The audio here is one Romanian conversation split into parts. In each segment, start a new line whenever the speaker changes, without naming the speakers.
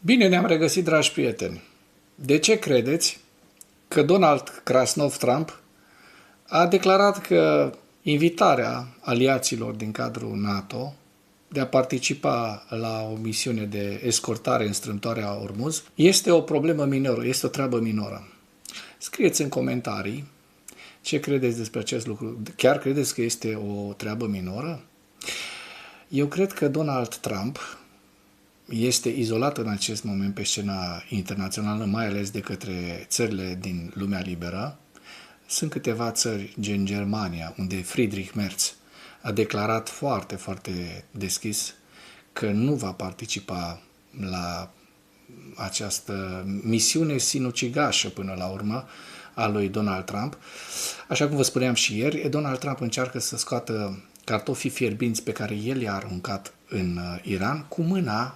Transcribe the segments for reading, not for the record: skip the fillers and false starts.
Bine ne-am regăsit, dragi prieteni. De ce credeți că Donald Krasnov Trump a declarat că invitarea aliaților din cadrul NATO de a participa la o misiune de escortare în strâmtoarea Ormuz este o problemă minoră, este o treabă minoră? Scrieți în comentarii ce credeți despre acest lucru. Chiar credeți că este o treabă minoră? Eu cred că Donald Trump este izolat în acest moment pe scena internațională, mai ales de către țările din lumea liberă. Sunt câteva țări, gen Germania, unde Friedrich Merz a declarat foarte, foarte deschis că nu va participa la această misiune sinucigașă până la urmă a lui Donald Trump. Așa cum vă spuneam și ieri, Donald Trump încearcă să scoată cartofii fierbinți pe care el i-a aruncat în Iran cu mâna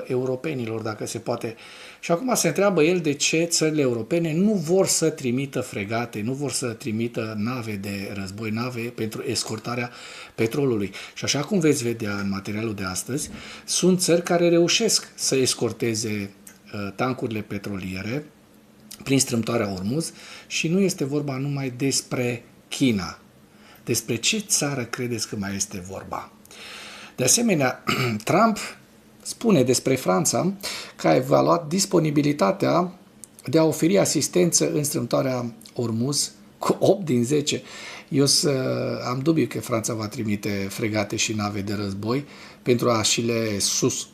europenilor, dacă se poate. Și acum se întreabă el de ce țările europene nu vor să trimită fregate, nu vor să trimită nave de război, nave pentru escortarea petrolului. Și așa cum veți vedea în materialul de astăzi, sunt țări care reușesc să escorteze tancurile petroliere prin strâmtoarea Ormuz și nu este vorba numai despre China. Despre ce țară credeți că mai este vorba? De asemenea, Trump spune despre Franța că a evaluat disponibilitatea de a oferi asistență în strâmtoarea Ormuz cu 8 din 10. Eu am dubiu că Franța va trimite fregate și nave de război pentru a și le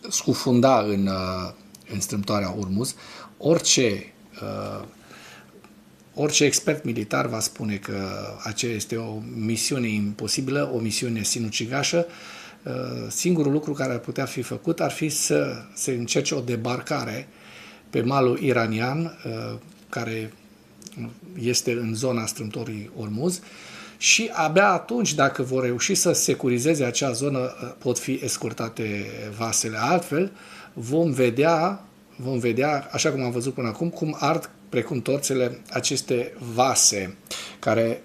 scufunda în strâmtoarea Ormuz. Orice expert militar va spune că aceea este o misiune imposibilă, o misiune sinucigașă. Singurul lucru care ar putea fi făcut ar fi să se încerce o debarcare pe malul iranian, care este în zona strâmtorii Ormuz, și abia atunci, dacă vor reuși să securizeze acea zonă, pot fi escortate vasele. Altfel, vom vedea, așa cum am văzut până acum, cum ard precum torțele aceste vase care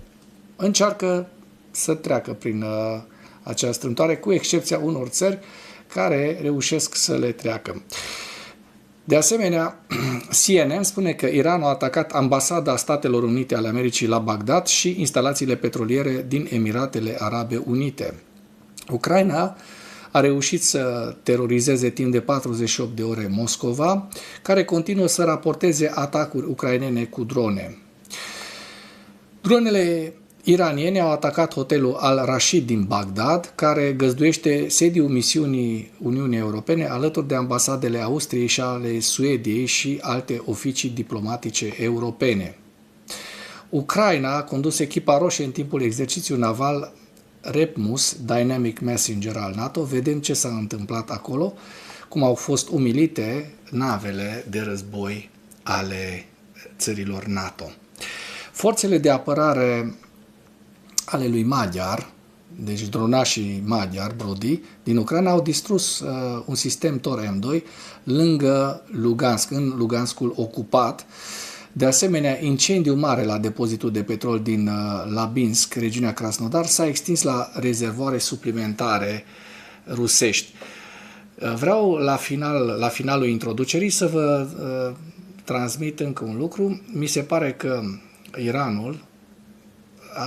încearcă să treacă prin acea strâmtoare, cu excepția unor țări care reușesc să le treacă. De asemenea, CNN spune că Iranul a atacat ambasada Statelor Unite ale Americii la Bagdad și instalațiile petroliere din Emiratele Arabe Unite. Ucraina a reușit să terorizeze timp de 48 de ore Moscova, care continuă să raporteze atacuri ucrainene cu drone. Dronele iraniene au atacat hotelul Al-Rashid din Bagdad, care găzduiește sediul misiunii Uniunii Europene alături de ambasadele Austriei și ale Suediei și alte oficii diplomatice europene. Ucraina a condus echipa roșie în timpul exercițiului naval REPMUS, Dynamic Messenger al NATO. Vedem ce s-a întâmplat acolo, cum au fost umilite navele de război ale țărilor NATO. Forțele de apărare ale lui Magyar, deci dronașii maghiari, Brody, din Ucraina, au distrus un sistem Tor M2 lângă Lugansk, în Luganskul ocupat. De asemenea, incendiul mare la depozitul de petrol din Labinsk, regiunea Krasnodar, s-a extins la rezervoare suplimentare rusești. Vreau la finalul introducerii să vă transmit încă un lucru. Mi se pare că Iranul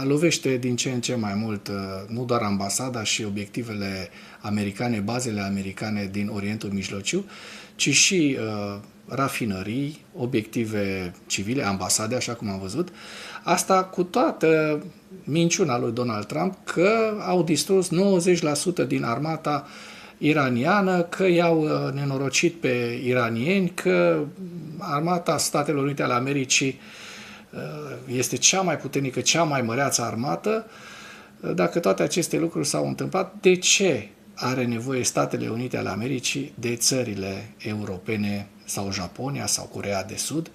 lovește din ce în ce mai mult nu doar ambasada și obiectivele americane, bazele americane din Orientul Mijlociu, ci și rafinării, obiective civile, ambasade, așa cum am văzut. Asta cu toată minciuna lui Donald Trump că au distrus 90% din armata iraniană, că i-au nenorocit pe iranieni, că armata Statelor Unite ale Americii este cea mai puternică, cea mai măreață armată. Dacă toate aceste lucruri s-au întâmplat, de ce are nevoie Statele Unite ale Americii de țările europene sau Japonia sau Coreea de Sud,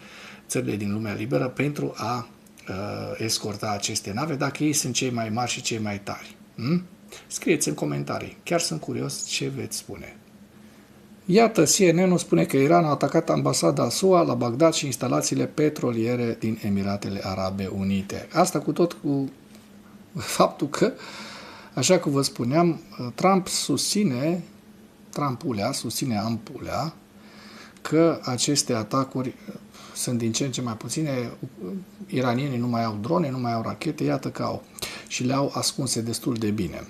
țările din lumea liberă, pentru a escorta aceste nave, dacă ei sunt cei mai mari și cei mai tari? Scrieți în comentarii. Chiar sunt curios ce veți spune. Iată, CNN-ul spune că Iran a atacat ambasada SUA la Bagdad și instalațiile petroliere din Emiratele Arabe Unite. Asta cu faptul că, așa cum vă spuneam, Trump susține Ampulea că aceste atacuri sunt din ce în ce mai puține, iranienii nu mai au drone, nu mai au rachete, iată că au și le-au ascunse destul de bine.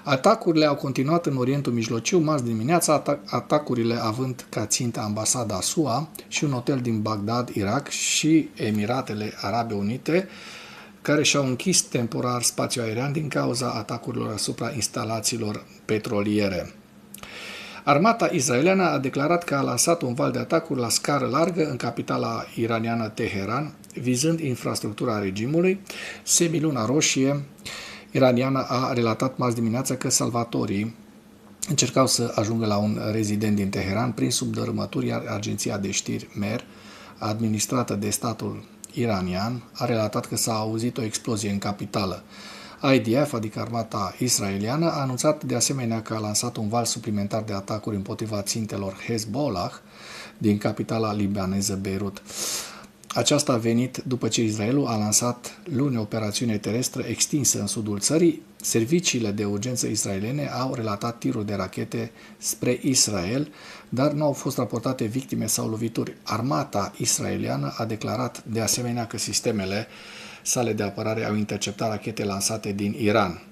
Atacurile au continuat în Orientul Mijlociu, marți dimineața, atacurile având ca țintă ambasada SUA și un hotel din Bagdad, Irak și Emiratele Arabe Unite, care și-au închis temporar spațiul aerian din cauza atacurilor asupra instalațiilor petroliere. Armata israeliană a declarat că a lansat un val de atacuri la scară largă în capitala iraniană Teheran, vizând infrastructura regimului. Semiluna Roșie iraniană a relatat marți dimineața că salvatorii încercau să ajungă la un rezident din Teheran prin subdărâmături, iar agenția de știri MER, administrată de statul iranian, a relatat că s-a auzit o explozie în capitală. IDF, adică armata israeliană, a anunțat de asemenea că a lansat un val suplimentar de atacuri împotriva țintelor Hezbollah din capitala libaneză Beirut. Aceasta a venit după ce Israelul a lansat luni o operațiune terestră extinsă în sudul țării. Serviciile de urgență israeliene au relatat tiruri de rachete spre Israel, dar nu au fost raportate victime sau lovituri. Armata israeliană a declarat de asemenea că sistemele sale de apărare au interceptat rachete lansate din Iran.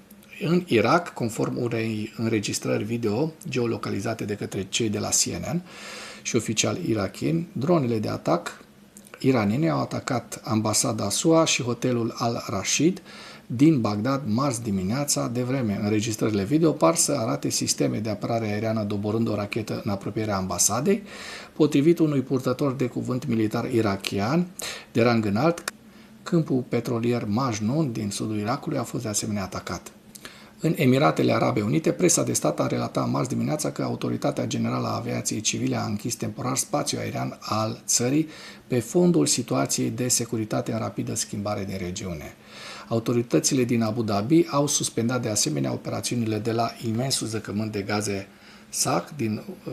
În Irak, conform unei înregistrări video geolocalizate de către cei de la CNN și oficiali irakieni, dronele de atac iraniene au atacat ambasada SUA și hotelul Al-Rashid din Bagdad marți dimineața. De vreme, înregistrările video par să arate sisteme de apărare aeriană doborând o rachetă în apropierea ambasadei. Potrivit unui purtător de cuvânt militar irakian de rang înalt, câmpul petrolier Majnun din sudul Irakului a fost de asemenea atacat. În Emiratele Arabe Unite, presa de stat a relatat marți dimineața că Autoritatea Generală a Aviației Civile a închis temporar spațiul aerian al țării pe fondul situației de securitate în rapidă schimbare din regiune. Autoritățile din Abu Dhabi au suspendat de asemenea operațiunile de la imensul zăcământ de gaze SAC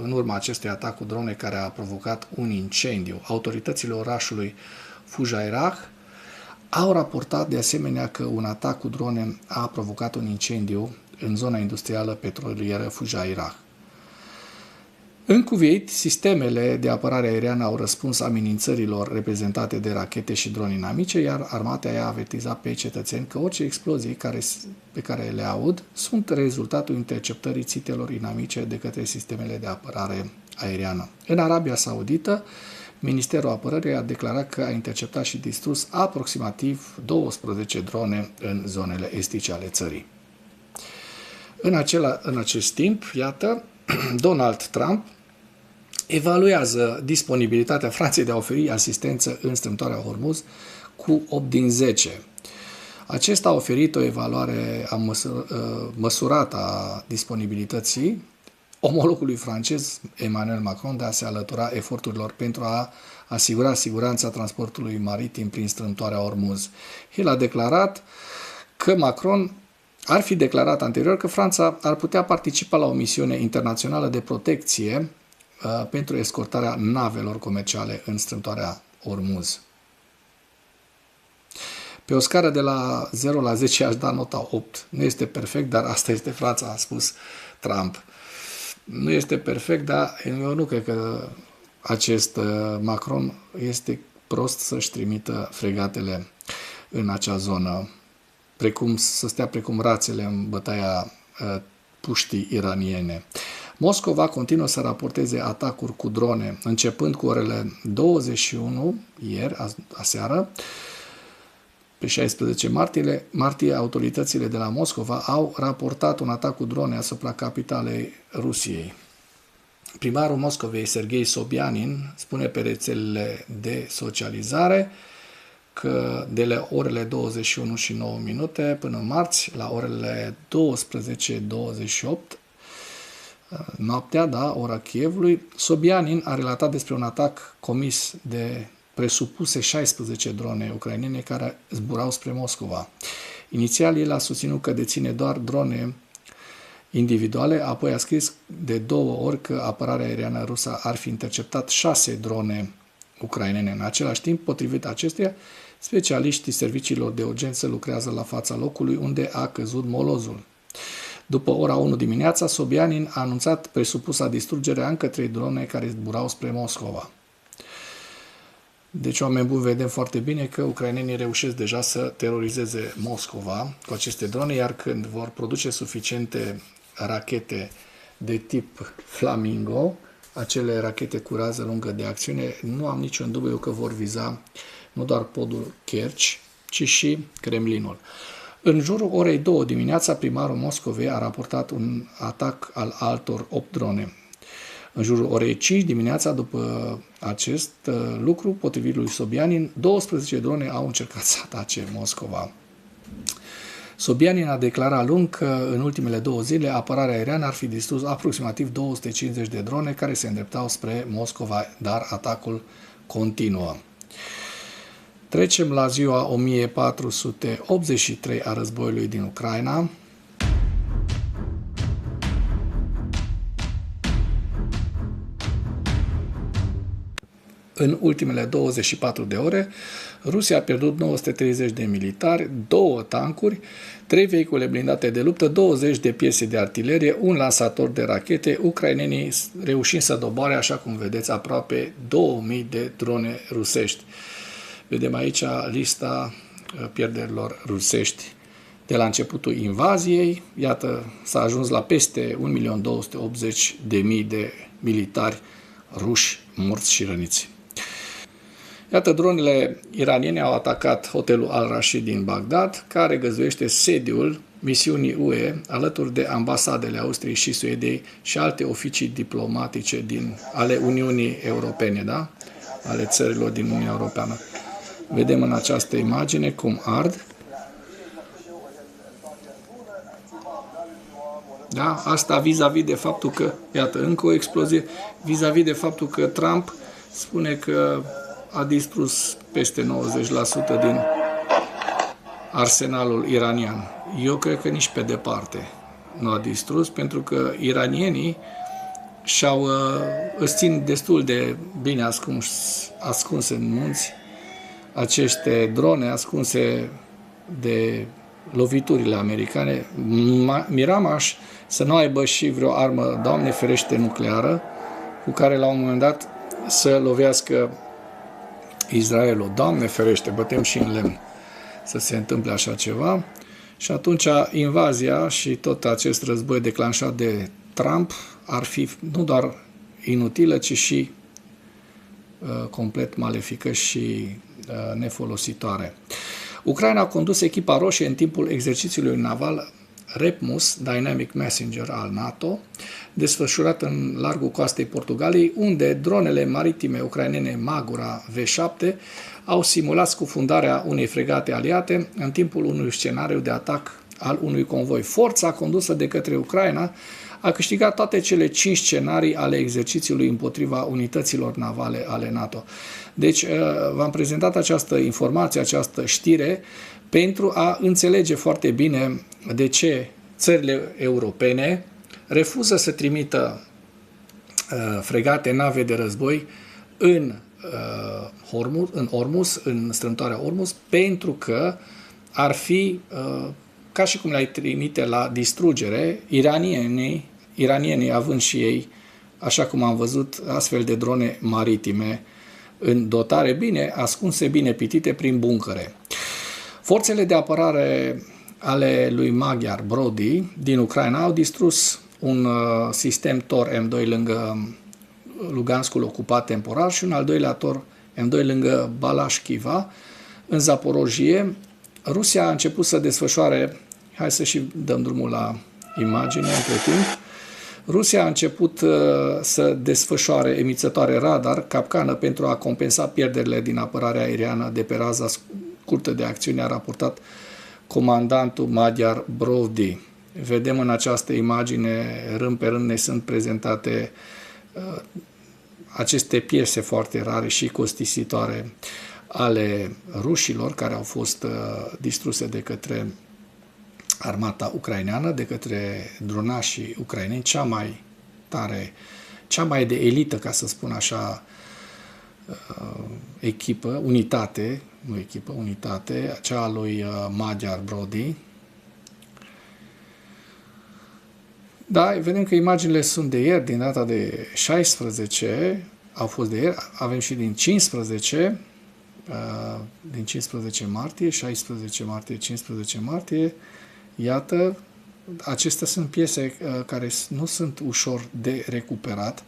în urma acestui atac cu drone care a provocat un incendiu. Autoritățile orașului Fujairah au raportat de asemenea că un atac cu drone a provocat un incendiu în zona industrială petrolieră Fujairah. În Kuwait, sistemele de apărare aeriană au răspuns amenințărilor reprezentate de rachete și drone inamice, iar armata i-a avertizat pe cetățeni că orice explozii pe care le aud sunt rezultatul interceptării țintelor inamice de către sistemele de apărare aeriană. În Arabia Saudită, Ministerul Apărării a declarat că a interceptat și distrus aproximativ 12 drone în zonele estice ale țării. În acest timp, iată, Donald Trump evaluează disponibilitatea Franței de a oferi asistență în strâmtoarea Hormuz cu 8 din 10. Acesta a oferit o evaluare măsurată a disponibilității omologului francez Emmanuel Macron de a se alătura eforturilor pentru a asigura siguranța transportului maritim prin strâmtoarea Hormuz. El a declarat că Macron ar fi declarat anterior că Franța ar putea participa la o misiune internațională de protecție pentru escortarea navelor comerciale în strâmtoarea Hormuz. Pe o scară de la 0 la 10 aș da nota 8. Nu este perfect, dar asta este Franța, a spus Trump. Nu este perfect, dar eu nu cred că acest Macron este prost să-și trimită fregatele în acea zonă, să stea precum rațele în bătaia puștii iraniene. Moscova continuă să raporteze atacuri cu drone, începând cu orele 21, ieri, aseară, pe 16 martie, autoritățile de la Moscova au raportat un atac cu drone asupra capitalei Rusiei. Primarul Moscovei, Serghei Sobyanin, spune pe rețelele de socializare că de la orele 21 și 9 minute până marți, la orele 12:28, noaptea, da, ora Kievului, Sobyanin a relatat despre un atac comis de presupuse 16 drone ucrainene care zburau spre Moscova. Inițial, el a susținut că deține doar drone individuale, apoi a scris de 2 ori că apărarea aeriană rusă ar fi interceptat 6 drone ucrainene. În același timp, potrivit acestuia, specialiștii serviciilor de urgență lucrează la fața locului unde a căzut molozul. După ora 1 dimineața, Sobyanin a anunțat presupusa distrugere a încă 3 drone care zburau spre Moscova. Deci, oameni buni, vedem foarte bine că ucrainenii reușesc deja să terorizeze Moscova cu aceste drone, iar când vor produce suficiente rachete de tip Flamingo, acele rachete cu rază lungă de acțiune, nu am niciun dubiu că vor viza nu doar podul Kerch, ci și Kremlinul. În jurul orei 2 dimineața, primarul Moscovei a raportat un atac al altor 8 drone. În jurul orei 5 dimineața, după acest lucru, potrivit lui Sobyanin, 12 drone au încercat să atace Moscova. Sobyanin a declarat luni că în ultimele 2 zile apărarea aeriană ar fi distrus aproximativ 250 de drone care se îndreptau spre Moscova, dar atacul continuă. Trecem la ziua 1483 a războiului din Ucraina. În ultimele 24 de ore, Rusia a pierdut 930 de militari, 2 tancuri, 3 vehicule blindate de luptă, 20 de piese de artilerie, un lansator de rachete, ucrainenii reușind să doboare, așa cum vedeți, aproape 2000 de drone rusești. Vedem aici lista pierderilor rusești de la începutul invaziei. Iată, s-a ajuns la peste 1.280.000 de militari ruși morți și răniți. Iată, dronele iraniene au atacat hotelul Al-Rashid din Bagdad, care găzduiește sediul misiunii UE, alături de ambasadele Austriei și Suediei și alte oficii diplomatice ale Uniunii Europene, da? Ale țărilor din Uniunea Europeană. Vedem în această imagine cum ard. Da? Asta vis-a-vis de faptul că, iată, încă o explozie, vis-a-vis de faptul că Trump spune că a distrus peste 90% din arsenalul iranian. Eu cred că nici pe departe nu a distrus, pentru că iranienii îți țin destul de bine ascunse în munți aceste drone ascunse de loviturile americane. Miramaș să nu aibă și vreo armă, Doamne ferește, nucleară, cu care la un moment dat să lovească Israelul. Doamne ferește, bătem și în lemn să se întâmple așa ceva. Și atunci invazia și tot acest război declanșat de Trump ar fi nu doar inutilă, ci și complet malefică și nefolositoare. Ucraina a condus echipa roșie în timpul exercițiului naval REPMUS, Dynamic Messenger al NATO, desfășurat în largul coastei Portugaliei, unde dronele maritime ucrainene Magura V7 au simulat scufundarea unei fregate aliate în timpul unui scenariu de atac al unui convoi. Forța condusă de către Ucraina a câștigat toate cele 5 scenarii ale exercițiului împotriva unităților navale ale NATO. Deci v-am prezentat această informație, această știre, pentru a înțelege foarte bine de ce țările europene refuză să trimită fregate, nave de război în Ormuz, în strâmtoarea Ormuz, pentru că ar fi ca și cum le-ai trimite la distrugere, iranienii având și ei, așa cum am văzut, astfel de drone maritime în dotare, bine ascunse, bine pitite prin buncăre. Forțele de apărare ale lui Magyar Brody din Ucraina au distrus un sistem Tor M2 lângă Luganskul ocupat temporar și un al doilea Tor M2 lângă Balashkiva, în Zaporojie. Rusia a început să desfășoare, hai să și dăm drumul la imagine între timp, Rusia a început să desfășoare emițătoare radar, capcană, pentru a compensa pierderile din apărarea aeriană de pe raza scurtă de acțiune, a raportat comandantul Magyar Brody. Vedem în această imagine, rând pe rând ne sunt prezentate aceste piese foarte rare și costisitoare ale rușilor, care au fost distruse de către armata ucraineană, de către dronașii ucraineni, cea mai tare, cea mai de elită, ca să spun așa, echipă, unitate, nu echipă, unitate, cea a lui Magyar Brody. Da, vedem că imaginile sunt de ieri, din data de 16, au fost de ieri, avem și din 15, din 15 martie, 16 martie, 15 martie. Iată, acestea sunt piese care nu sunt ușor de recuperat,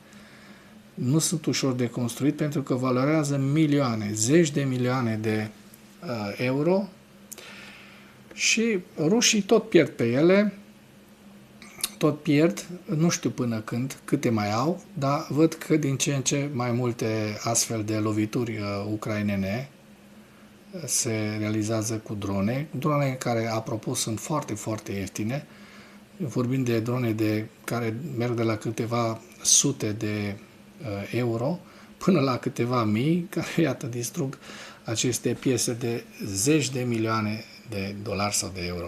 nu sunt ușor de construit, pentru că valorează milioane, zeci de milioane de euro și rușii tot pierd pe ele, tot pierd, nu știu până când, câte mai au, dar văd că din ce în ce mai multe astfel de lovituri ucrainene se realizează cu drone care, apropo, sunt foarte, foarte ieftine. Vorbim de drone care merg de la câteva sute de euro până la câteva mii, care, iată, distrug aceste piese de zeci de milioane de dolari sau de euro.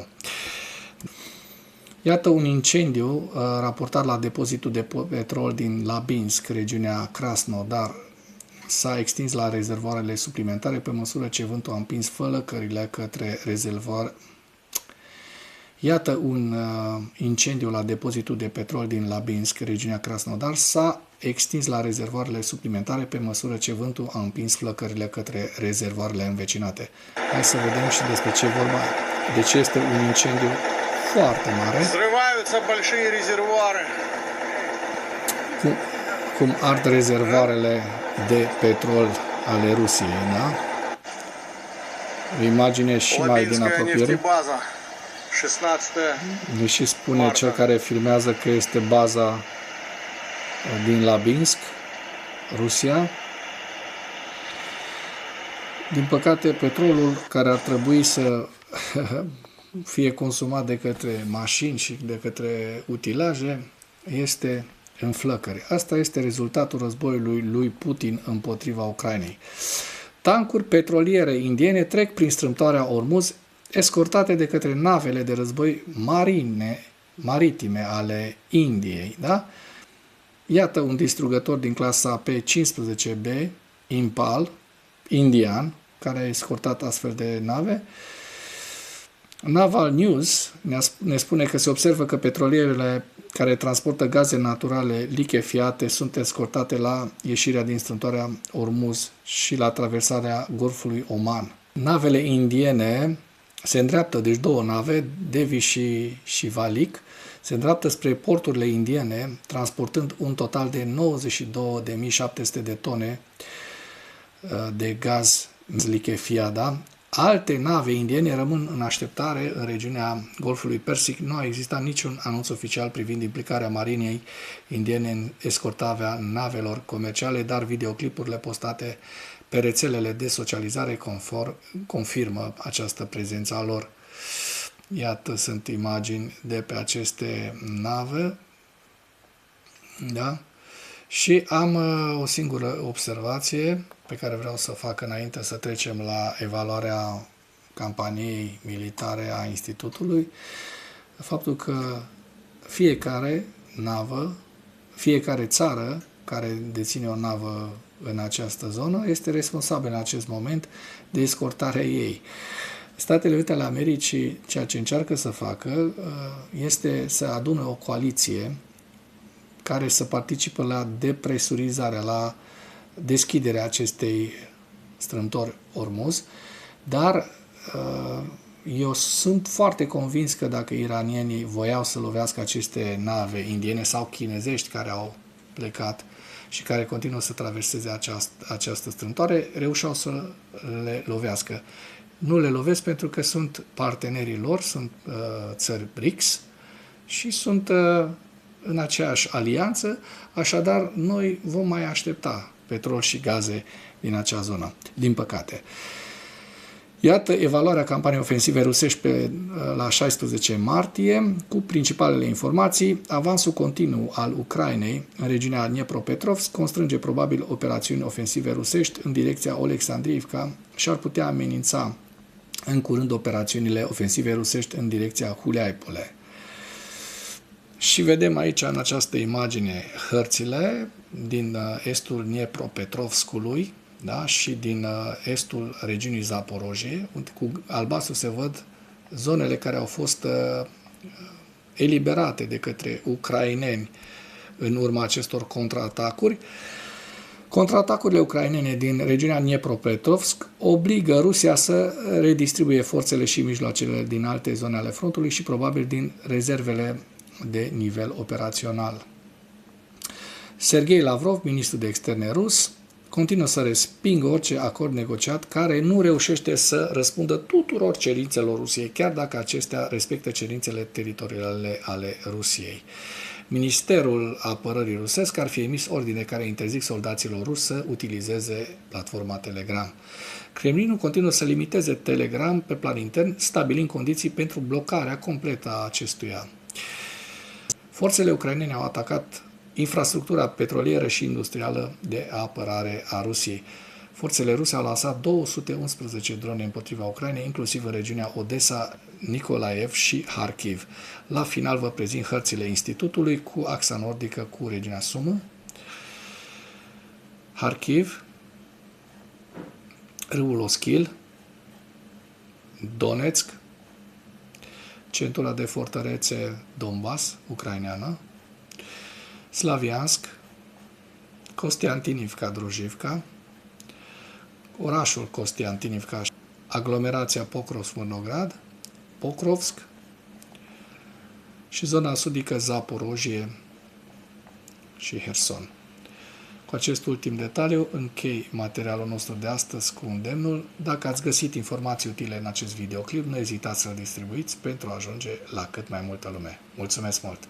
Iată un incendiu raportat la depozitul de petrol din Labinsk, regiunea Krasnodar. S-a extins la rezervoarele suplimentare pe măsură ce vântul a împins flăcările către rezervoare. Iată un incendiu la depozitul de petrol din Labinsk, regiunea Krasnodar. S-a extins la rezervoarele suplimentare pe măsură ce vântul a împins flăcările către rezervoarele învecinate. Hai să vedem și despre ce vorba. Deci este un incendiu foarte mare. Cum ard rezervoarele de petrol ale Rusiei, da? O imagine și mai din apropiere. Deși spune cel care filmează că este baza din Labinsk, Rusia. Din păcate, petrolul care ar trebui să fie consumat de către mașini și de către utilaje este în flăcări. Asta este rezultatul războiului lui Putin împotriva Ucrainei. Tancuri petroliere indiene trec prin strâmtoarea Ormuz, escortate de către navele de război maritime ale Indiei. Da? Iată un distrugător din clasa P-15B, Impal, indian, care a escortat astfel de nave. Naval News ne spune că se observă că petrolierele care transportă gaze naturale lichefiate sunt escortate la ieșirea din strâmtoarea Ormuz și la traversarea Golfului Oman. Navele indiene se îndreaptă, deci două nave, Devi și Valik, se îndreaptă spre porturile indiene, transportând un total de 92.700 de tone de gaz lichefiat. Da? Alte nave indiene rămân în așteptare în regiunea Golfului Persic. Nu a existat niciun anunț oficial privind implicarea marinei indiene în escortarea navelor comerciale, dar videoclipurile postate pe rețelele de socializare confirmă această prezență a lor. Iată, sunt imagini de pe aceste nave. Da? Și am o singură observație pe care vreau să o fac înainte să trecem la evaluarea campaniei militare a Institutului. Faptul că fiecare navă, fiecare țară care deține o navă în această zonă este responsabil în acest moment de escortarea ei. Statele Unite ale Americii, ceea ce încearcă să facă este să adune o coaliție care să participe la depresurizarea, la deschiderea acestei strâmtori Ormuz, dar eu sunt foarte convins că dacă iranienii voiau să lovească aceste nave indiene sau chinezești care au plecat și care continuă să traverseze această strâmtoare, reușeau să le lovească. Nu le lovesc pentru că sunt partenerii lor, sunt țări BRICS și sunt în aceeași alianță, așadar noi vom mai aștepta petrol și gaze din acea zonă, din păcate. Iată evaluarea campaniei ofensive rusești la 16 martie, cu principalele informații. Avansul continuu al Ucrainei în regiunea Dnepropetrovsk constrânge probabil operațiuni ofensive rusești în direcția Oleksandriivka și ar putea amenința în curând operațiunile ofensive rusești în direcția Huliaipole. Și vedem aici în această imagine hărțile din estul Dnepropetrovskului, da? Și din estul regiunii Zaporojie, cu albastru se văd zonele care au fost eliberate de către ucraineni în urma acestor contraatacuri. Contraatacurile ucrainene din regiunea Dnipropetrovsk obligă Rusia să redistribuie forțele și mijloacele din alte zone ale frontului și probabil din rezervele de nivel operațional. Sergei Lavrov, ministrul de externe rus, continuă să respingă orice acord negociat care nu reușește să răspundă tuturor cerințelor Rusiei, chiar dacă acestea respectă cerințele teritoriale ale Rusiei. Ministerul Apărării rusesc ar fi emis ordine care interzic soldaților ruși să utilizeze platforma Telegram. Kremlinul continuă să limiteze Telegram pe plan intern, stabilind condiții pentru blocarea completă a acestuia. Forțele ucrainene au atacat infrastructura petrolieră și industrială de apărare a Rusiei. Forțele ruse au lansat 211 drone împotriva Ucrainei, inclusiv în regiunea Odessa, Nikolaev și Kharkiv. La final vă prezint hărțile institutului cu axa nordică cu regiunea Sumă, Kharkiv, râul Oschil, Donetsk, centura de fortărețe Donbass, ucraineană, Slaviansk, Kostiantinivka, Drujivka, orașul Kostiantinivka, aglomerația Pokrovsk-Murnograd, Pokrovsk și zona sudică Zaporojie și Herson. Cu acest ultim detaliu închei materialul nostru de astăzi cu îndemnul. Dacă ați găsit informații utile în acest videoclip, nu ezitați să-l distribuiți pentru a ajunge la cât mai multă lume. Mulțumesc mult!